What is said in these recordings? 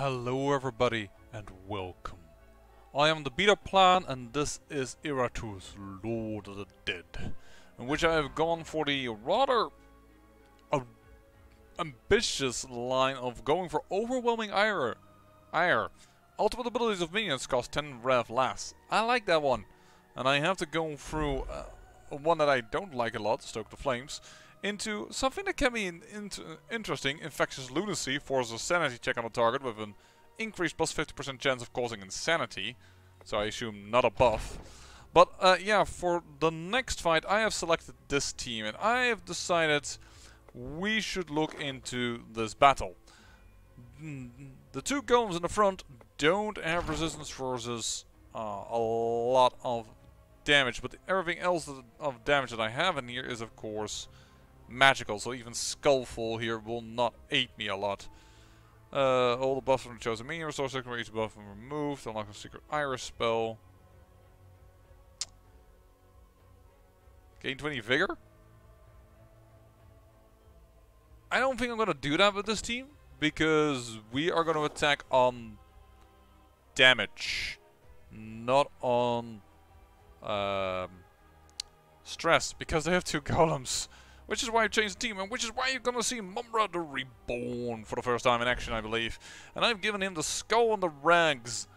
Hello everybody and welcome. I am the beta plan and this is Iratus, Lord of the Dead, in which I have gone for the rather ambitious line of going for overwhelming ire. Ultimate abilities of minions cost 10 rev less. I like that one. And I have to go through one that I don't like a lot, Stoke the Flames, into something that can be interesting. Infectious Lunacy forces a sanity check on the target with an increased plus 50% chance of causing insanity. So I assume not a buff. But yeah, for the next fight I have selected this team and I have decided we should look into this battle. The two golems in the front don't have resistance versus a lot of damage, but everything else of damage that I have in here is of course magical, so even Skullful here will not aid me a lot. All the buffs from the chosen minion restore second each buff and removed. Unlock a secret Iris spell. Gain 20 vigor? I don't think I'm gonna do that with this team, because we are gonna attack on damage, not on stress, because they have two golems. Which is why I changed the team, and which is why you're gonna see Mumra the Reborn for the first time in action, I believe. And I've given him the skull and the rags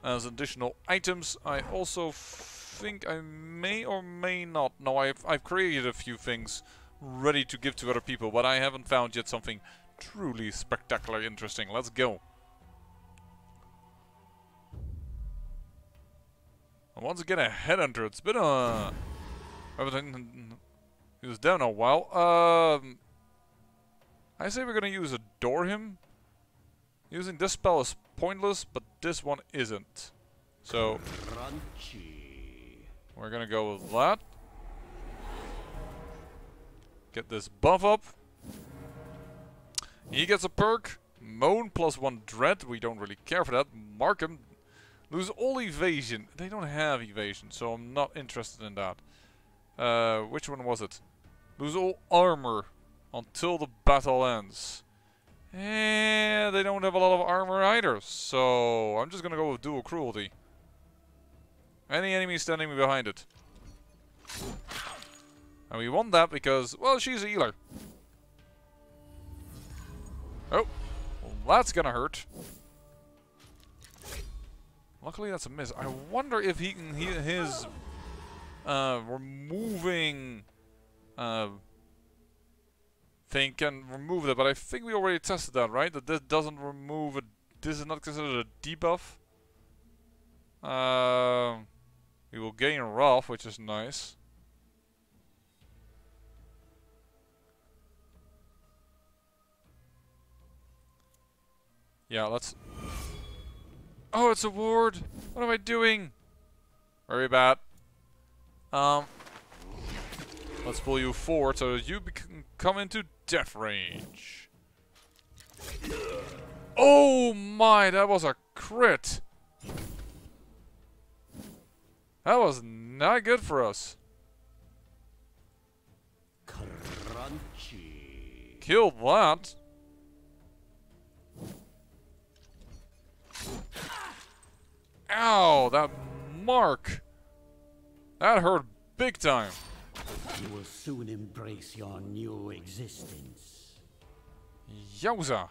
as additional items. I also think I may or may not. No, I've created a few things ready to give to other people, but I haven't found yet something truly spectacularly interesting. Let's go. And once again, a headhunter. It's been a he was down a while. I say we're gonna use Adore him. Using this spell is pointless, but this one isn't. So we're gonna go with that. Get this buff up. He gets a perk. Moan plus 1 dread. We don't really care for that. Mark him. Lose all evasion. They don't have evasion, so I'm not interested in that. Which one was it? Lose all armor until the battle ends. And they don't have a lot of armor either, so I'm just gonna go with dual cruelty. Any enemy standing behind it. And we want that because, well, she's a healer. Oh, well, that's gonna hurt. Luckily that's a miss. I wonder if he can his removing thing can remove that, but I think we already tested that, right? That this doesn't remove it. This is not considered a debuff. We will gain Wrath, which is nice. Yeah, let's... Oh, it's a ward! What am I doing? Very bad. Let's pull you forward so that you can come into death range. Oh my, that was a crit! That was not good for us. Crunchy. Killed that. Ow, that mark. That hurt big time. You will soon embrace your new existence. Yowza.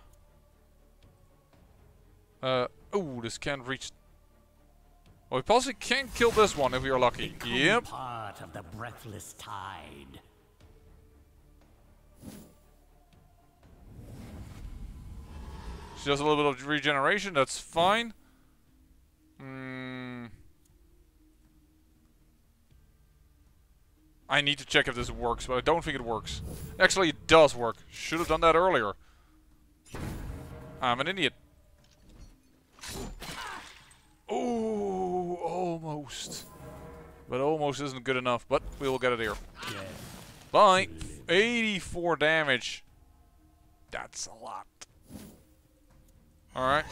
Oh, this can't reach. Oh, we possibly can kill this one if we are lucky. Yep. Part of the breathless tide. She does a little bit of regeneration. That's fine. I need to check if this works, but I don't think it works. Actually, it does work. Should have done that earlier. I'm an idiot. Oh, almost. But almost isn't good enough, but we will get it here. Yeah. Bye. 84 damage. That's a lot. Alright.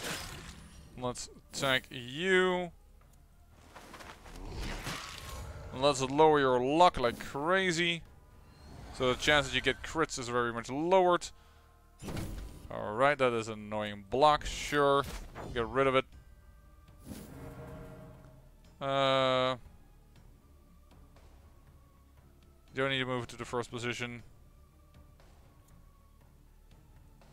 Let's attack you. Let's lower your luck like crazy. So the chance that you get crits is very much lowered. Alright, that is an annoying block. Sure. Get rid of it. You don't need to move to the first position.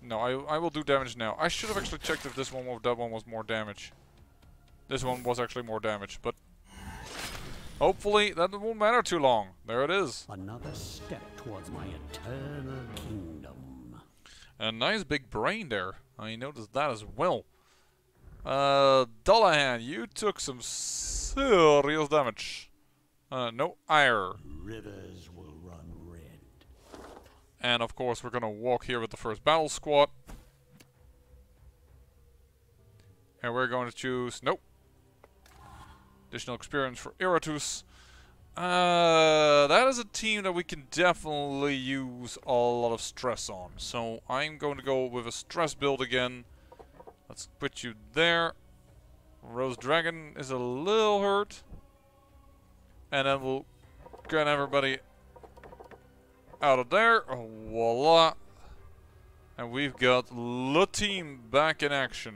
No, I will do damage now. I should have actually checked if this one or that one was more damage. This one was actually more damage, but hopefully that won't matter too long. There it is. Another step towards my eternal kingdom. A nice big brain there. I noticed that as well. Dullahan, you took some serious damage. No ire. Rivers will run red. And of course we're gonna walk here with the first battle squad. And we're going to choose... Nope. Additional experience for Iratus. That is a team that we can definitely use a lot of stress on. So I'm going to go with a stress build again. Let's put you there. Rose Dragon is a little hurt. And then we'll get everybody out of there. Voila. And we've got the team back in action.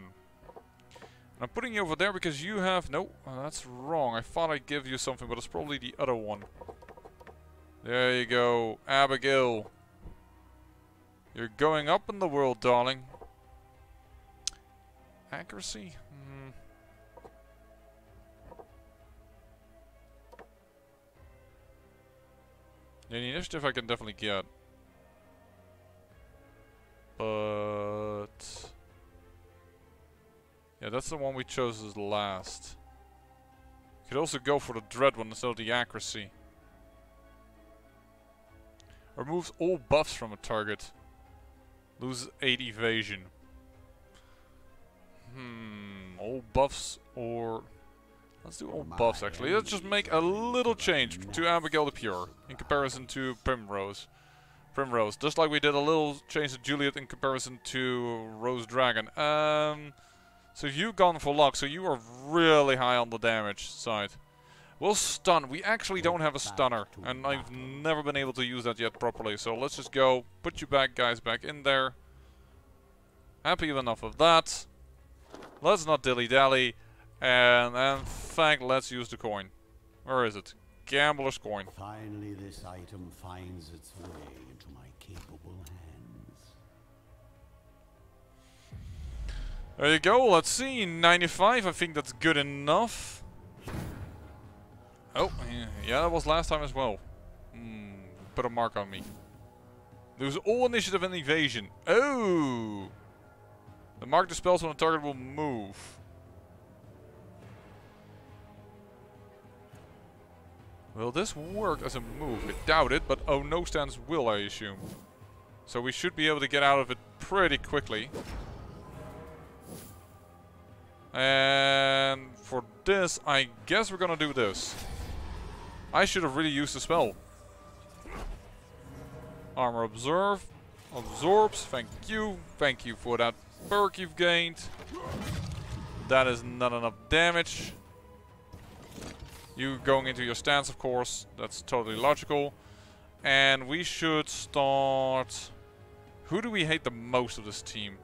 And I'm putting you over there because you have... No, that's wrong. I thought I'd give you something, but it's probably the other one. There you go. Abigail. You're going up in the world, darling. Accuracy? The initiative I can definitely get. But... yeah, that's the one we chose as last. You could also go for the dread one instead of the accuracy. Removes all buffs from a target. Loses 8 evasion. All buffs or... let's do all buffs actually. Let's just make a little change to Abigail the Pure in comparison to Primrose. Just like we did a little change to Juliet in comparison to Rose Dragon. So you've gone for luck, so you are really high on the damage side. We'll stun. We actually don't have a stunner, and I've never been able to use that yet properly. So let's just go, put you back, guys, back in there. Happy enough of that. Let's not dilly-dally. And in fact, let's use the coin. Where is it? Gambler's coin. Finally, this item finds its way into my capable hands. There you go. Let's see. 95. I think that's good enough. Oh, yeah, that was last time as well. Put a mark on me. Lose all initiative and evasion. Oh! The mark dispels when the target will move. Will this work as a move? I doubt it, but oh no stance will, I assume. So we should be able to get out of it pretty quickly. And for this, I guess we're gonna do this. I should have really used the spell. Armor absorbs, thank you. Thank you for that perk you've gained. That is not enough damage. You going into your stance, of course. That's totally logical. And we should start... who do we hate the most of this team?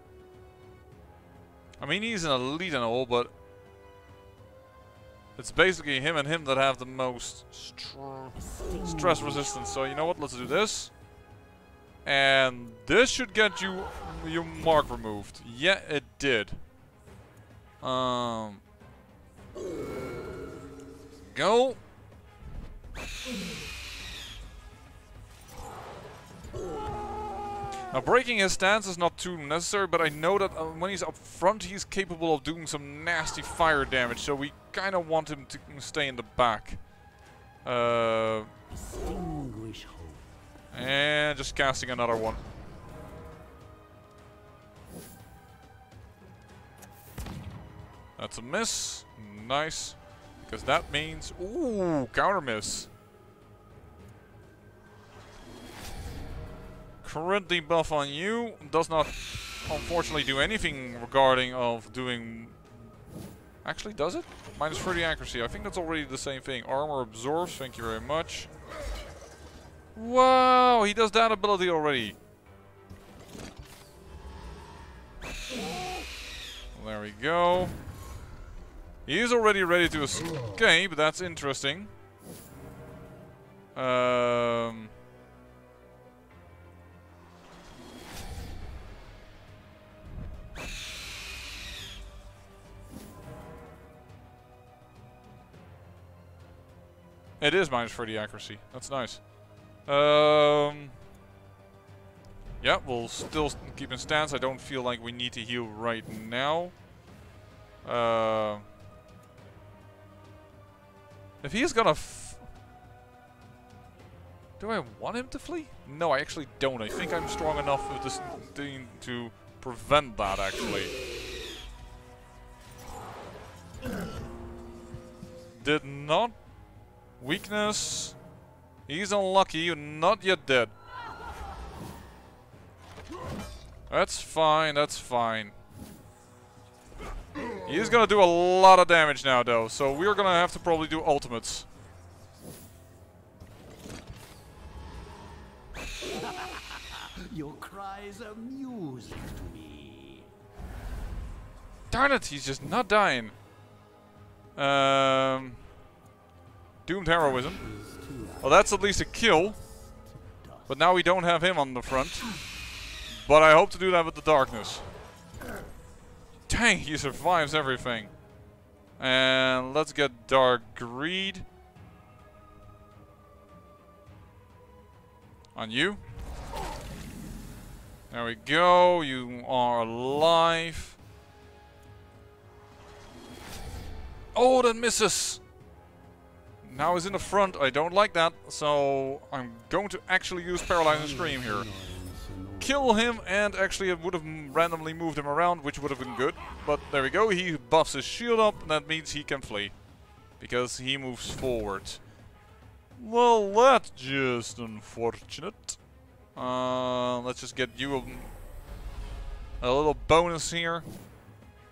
I mean, he's an elite and all, but... it's basically him and him that have the most stress resistance. So you know what? Let's do this. And this should get you your mark removed. Yeah, it did. Go. Now breaking his stance is not too necessary, but I know that when he's up front he's capable of doing some nasty fire damage, so we kind of want him to stay in the back. And just casting another one. That's a miss. Nice. Because that means... ooh, counter miss. Current debuff on you. Does not, unfortunately, do anything regarding of doing... actually, does it? Minus 30 accuracy. I think that's already the same thing. Armor absorbs. Thank you very much. Wow, he does that ability already. There we go. He's already ready to escape. That's interesting. It is -30 accuracy. That's nice. Yeah, we'll still keep in stance. I don't feel like we need to heal right now. If he's gonna do I want him to flee? No, I actually don't. I think I'm strong enough with this thing to prevent that, actually. Did not. Weakness. He's unlucky, not yet dead. That's fine, that's fine. He's gonna do a lot of damage now, though, so we're gonna have to probably do ultimates. Your cries are music to me. Darn it, he's just not dying. Doomed Heroism. Well, that's at least a kill. But now we don't have him on the front. But I hope to do that with the darkness. Dang, he survives everything. And let's get Dark Greed. On you. There we go. You are alive. Oh, that misses. Now he's in the front. I don't like that. So I'm going to actually use Paralyze and Scream here. Kill him, and actually it would have randomly moved him around, which would have been good. But there we go. He buffs his shield up, and that means he can flee. Because he moves forward. Well, that's just unfortunate. Let's just get you a little bonus here.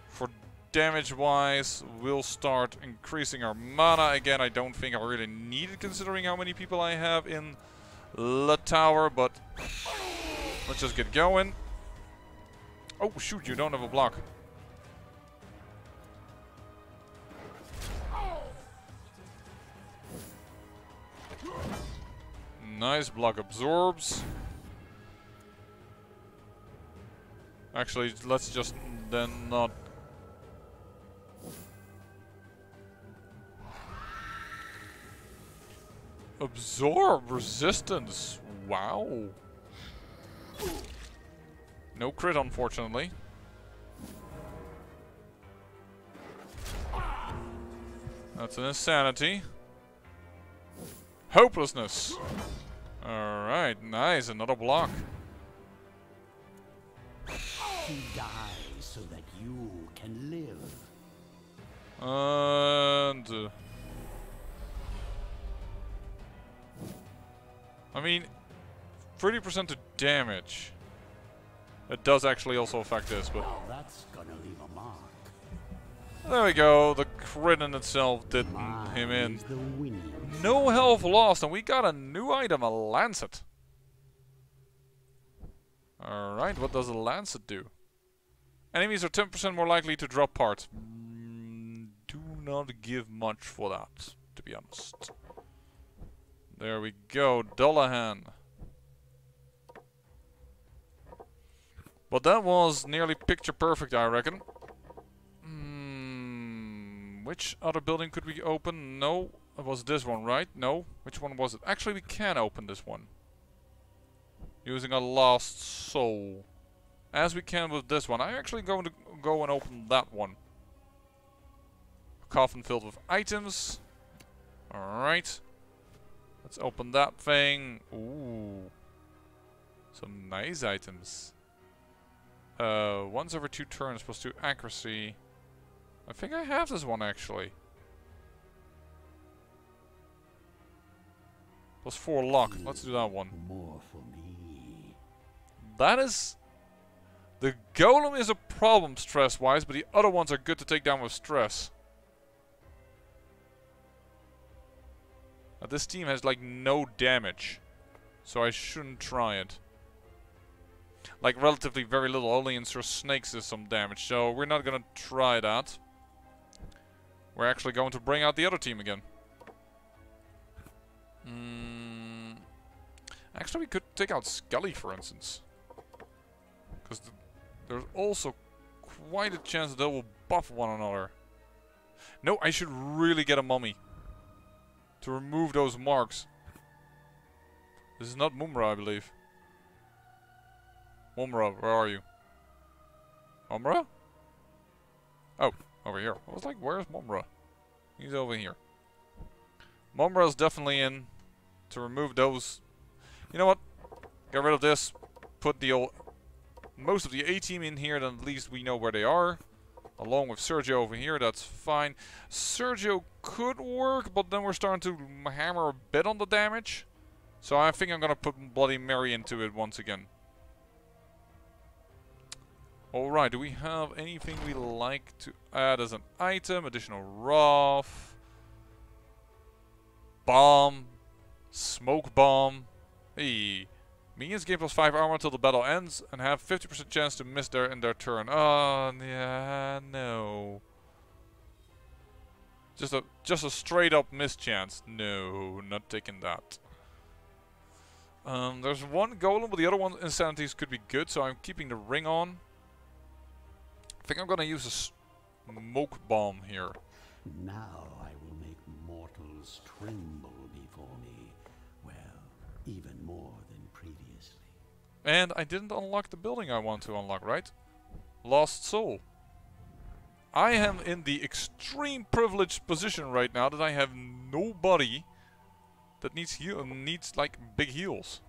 For damage-wise, we'll start increasing our mana. Again, I don't think I really need it considering how many people I have in the tower, but let's just get going. Oh, shoot, you don't have a block. Nice, block absorbs. Actually, let's just then not... Absorb resistance. Wow. No crit, unfortunately. That's an insanity. Hopelessness. Alright, nice. Another block. He dies so that you can live. And... I mean, 30% to damage. It does actually also affect this, but... Well, that's gonna leave a mark. There we go. The crit in itself did him in. The winning. No health lost, and we got a new item, a Lancet. Alright, what does a Lancet do? Enemies are 10% more likely to drop parts. Do not give much for that, to be honest. There we go, Dullahan. But that was nearly picture perfect, I reckon. Which other building could we open? No, it was this one, right? No, which one was it? Actually, we can open this one. Using a lost soul. As we can with this one. I'm actually going to go and open that one. A coffin filled with items. Alright. Let's open that thing. Ooh. Some nice items. Once every 2 turns, +2 accuracy. I think I have this one actually. +4 luck. Let's do that one. More for me. That is... The golem is a problem stress-wise, but the other ones are good to take down with stress. Now, this team has like no damage, so I shouldn't try it. Like relatively very little, only insert snakes is some damage. So we're not gonna try that. We're actually going to bring out the other team again. Actually, we could take out Skelly, for instance. Because there's also quite a chance they will buff one another. No, I should really get a mummy. To remove those marks. This is not Mumra, I believe. Mumra, where are you? Mumra? Oh, over here. I was like, where's Mumra? He's over here. Mumra's definitely in to remove those. You know what? Get rid of this. Put the most of the A-team in here, then at least we know where they are. Along with Sergio over here, that's fine. Sergio could work, but then we're starting to hammer a bit on the damage. So I think I'm gonna put Bloody Mary into it once again. Alright, do we have anything we like to add as an item? Additional Wrath. Bomb. Smoke Bomb. Hey. Minions gain +5 armor until the battle ends and have 50% chance to miss in their turn. Oh, yeah, no. Just a straight up miss chance. No, not taking that. There's one golem, but the other one insanities could be good, so I'm keeping the ring on. I think I'm gonna use a smoke bomb here. Now I will make mortals tremble before me. Well, even more than previously. And I didn't unlock the building I want to unlock, right? Lost Soul. I am in the extreme privileged position right now that I have nobody that needs like big heals.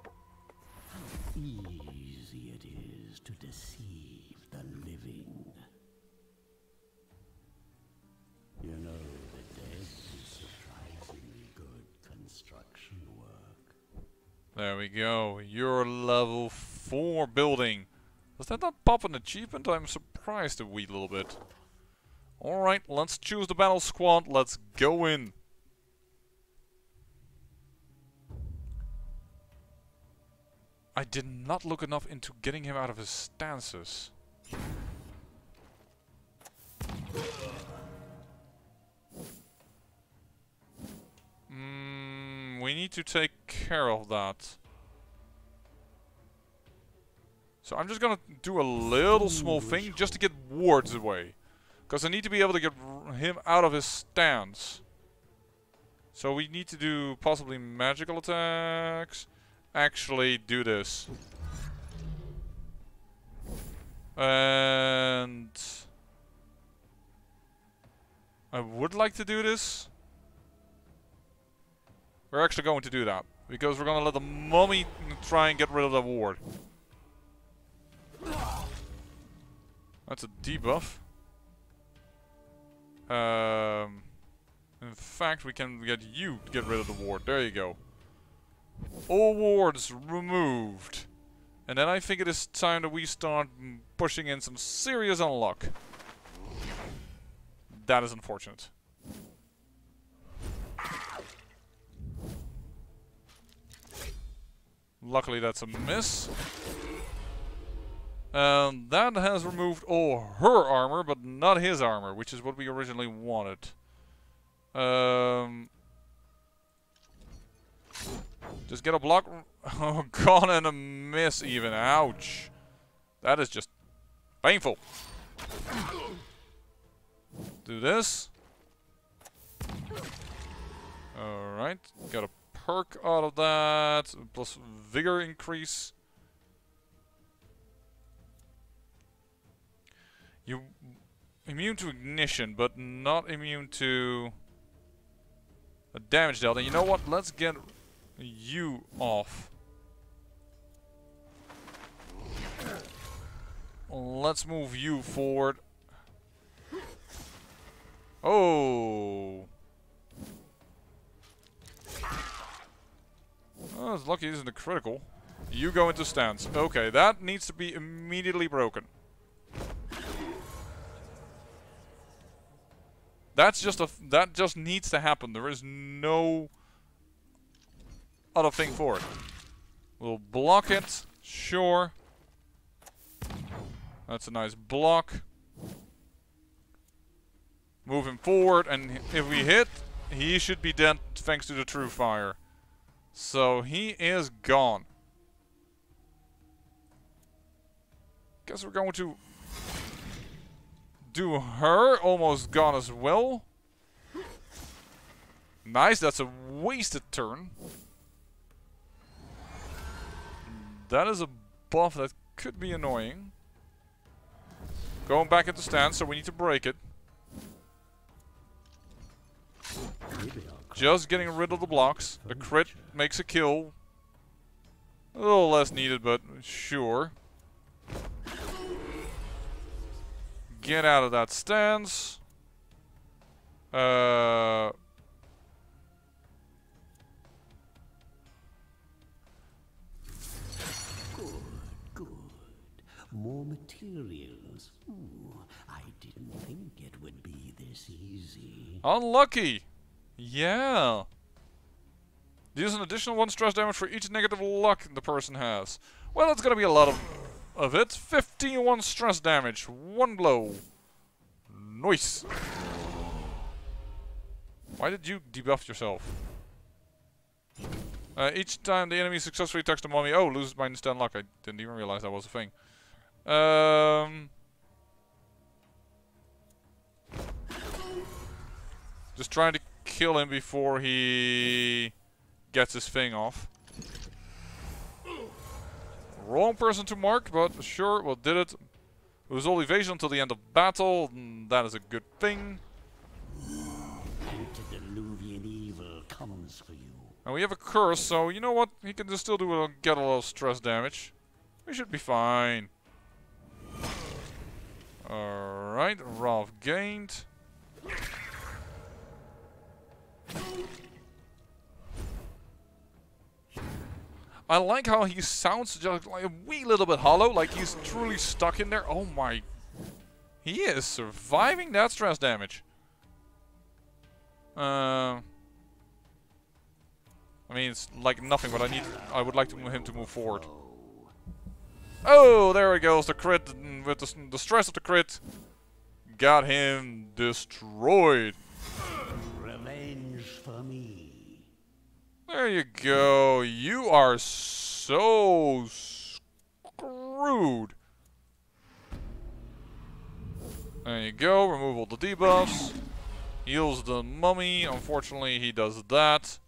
How easy it is to deceive the living. You know, the dead is surprisingly good construction work. There we go. Your level 4 building. Does that not pop an achievement? I'm surprised a wee little bit. Alright, let's choose the battle squad. Let's go in. I did not look enough into getting him out of his stances. We need to take care of that. So I'm just gonna do a little small thing just to get wards away. Because I need to be able to get him out of his stance. So we need to do possibly magical attacks. Actually do this. And I would like to do this. We're actually going to do that. Because we're going to let the mummy try and get rid of the ward. That's a debuff. In fact, we can get you to get rid of the ward. There you go. All wards removed. And then I think it is time that we start pushing in some serious unlock. That is unfortunate. Luckily that's a miss. That has removed all her armor, but not his armor, which is what we originally wanted. Just get a block. Oh, gone and a miss even. Ouch. That is just painful. Do this. Alright. Got a perk out of that. Plus vigor increase. You immune to ignition, but not immune to a damage dealt. And you know what? Let's get you off. Let's move you forward. Oh. Oh, it's lucky it isn't a critical. You go into stance. Okay, that needs to be immediately broken. That just needs to happen. There is no other thing for it. We'll block it. Sure. That's a nice block. Move him forward, and if we hit, he should be dead thanks to the true fire. So he is gone. Guess we're going to do her. Almost gone as well. Nice, that's a wasted turn. That is a buff that could be annoying. Going back into stance, so we need to break it. Just getting rid of the blocks. The crit makes a kill. A little less needed, but sure. Get out of that stance. Good, good. More materials. Ooh, I didn't think it would be this easy. Unlucky. Yeah. Deals an additional 1 stress damage for each negative luck the person has. Well, it's gonna be a lot of it. 51 stress damage. 1 blow. Nice. Why did you debuff yourself? Each time the enemy successfully attacks the mummy. Oh, loses minus 10 luck. I didn't even realize that was a thing. Just trying to kill him before he gets his thing off. Wrong person to mark, but sure, well, did it. It was all evasion until the end of battle. That is a good thing. Antediluvian evil comes for you. And we have a curse, so you know what? He can just still get a little stress damage. We should be fine. Alright, Ralph gained. I like how he sounds just like a wee little bit hollow, like he's truly stuck in there. Oh my... He is surviving that stress damage. I mean, it's like nothing, but I would like him to move forward. Oh, there he goes, the crit, with the stress of the crit. Got him destroyed. Revenge for me. There you go. You are so screwed. There you go. Remove all the debuffs. Heals the mummy. Unfortunately, he does that.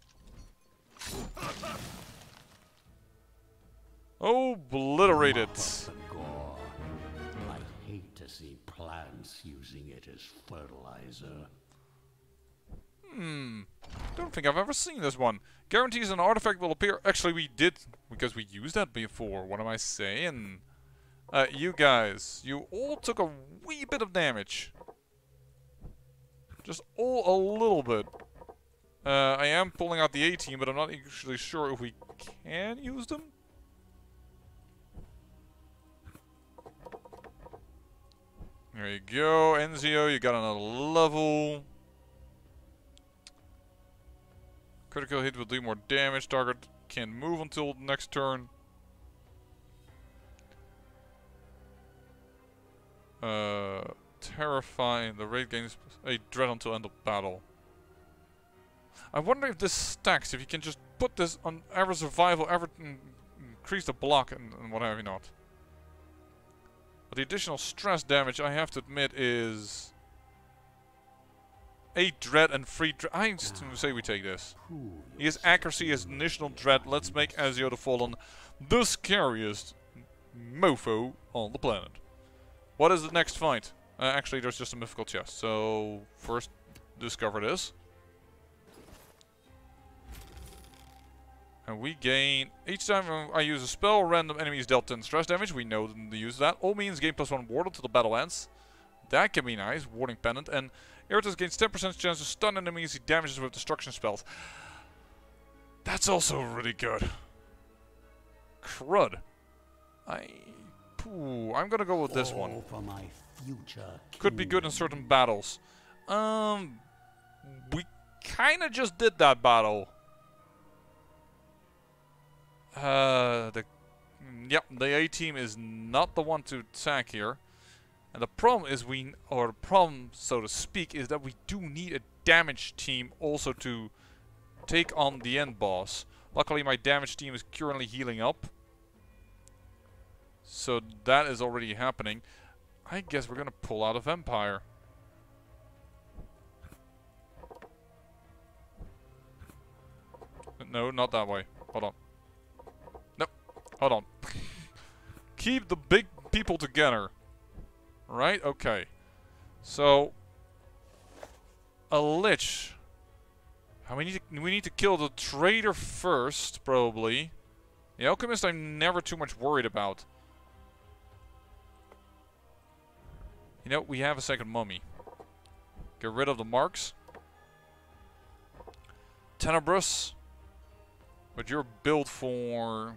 Obliterated. I hate to see plants using it as fertilizer. Don't think I've ever seen this one. Guarantees an artifact will appear. Actually, we did, because we used that before. What am I saying? You guys, you all took a wee bit of damage. Just all a little bit. I am pulling out the A-team, but I'm not actually sure if we can use them. There you go, Enzio, you got another level. Critical hit will do more damage. Target can't move until next turn. Terrifying. The raid gains a dread until end of battle. I wonder if this stacks. If you can just put this on ever survival, ever increase the block, and what have you not. But the additional stress damage, I have to admit, is 8 dread and 3 dread. I say we take this. He has accuracy as initial dread. Let's make Ezio the Fallen the scariest mofo on the planet. What is the next fight? Actually, there's just a mythical chest. So, first, discover this. And we gain, each time I use a spell, random enemies dealt 10 stress damage. We know to use that. All means gain +1 ward until the battle ends. That can be nice. Warding pendant. And Iratus gains 10% chance to stun enemies he damages with destruction spells. That's also really good. Crud. I'm gonna go with this one. For my future Could be good in certain battles. We kinda just did that battle. Yep, the A team is not the one to attack here. And the problem is or the problem, so to speak, is that we do need a damage team also to take on the end boss. Luckily my damage team is currently healing up. So that is already happening. I guess we're gonna pull out of Empire. No, not that way. Hold on. No, hold on. Keep the big people together. Right? Okay. So a lich. We need to kill the traitor first, probably. The alchemist I'm never too much worried about. You know, we have a second mummy. Get rid of the marks. Tenebrous. But you're built for...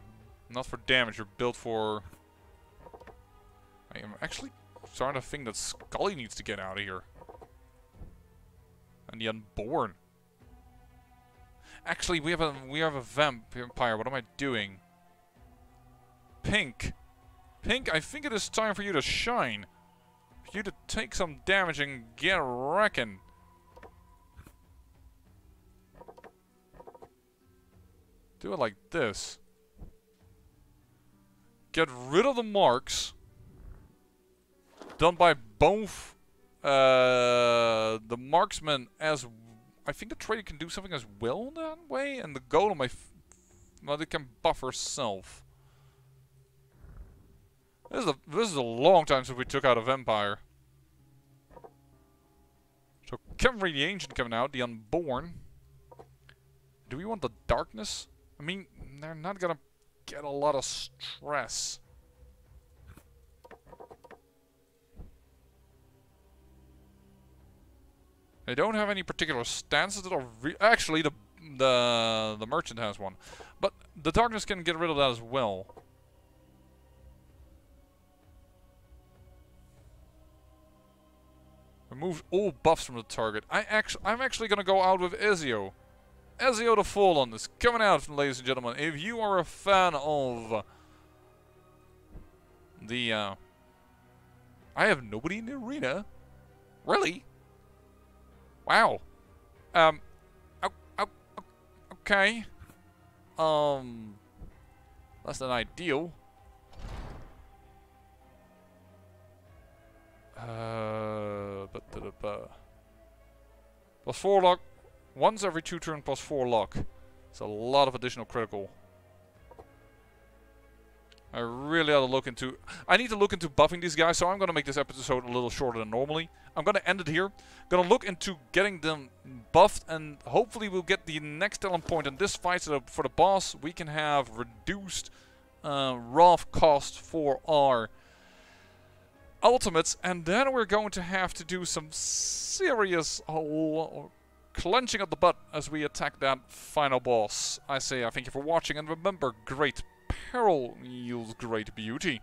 not for damage, you're built for... I am actually starting to think that Scully needs to get out of here. And the Unborn. Actually, we have a vampire. What am I doing? Pink. Pink, I think it is time for you to shine. For you to take some damage and get wrecking. Do it like this. Get rid of the marks. Done by both the marksman as... I think the trader can do something as well that way. And the golem, well, they can buff herself. This is a long time since we took out a vampire. So Cavalry the Ancient coming out, the Unborn. Do we want the darkness? I mean, they're not gonna get a lot of stress. They don't have any particular stances that are actually the merchant has one, but the darkness can get rid of that as well. Remove all buffs from the target. I'm actually gonna go out with Ezio. Ezio the Fallen is coming out, ladies and gentlemen. If you are a fan of the I have nobody in the arena. Really? Wow. Okay. Less than ideal. Plus 4 luck. Once every 2 turns plus 4 luck. It's a lot of additional critical. I really ought to look into... I need to look into buffing these guys, so I'm going to make this episode a little shorter than normally. I'm going to end it here. Going to look into getting them buffed, and hopefully we'll get the next talent point in this fight, so that for the boss we can have reduced ROF cost for our ultimates, and then we're going to have to do some serious clenching of the butt as we attack that final boss. I say I thank you for watching, and remember, great peril yields great beauty.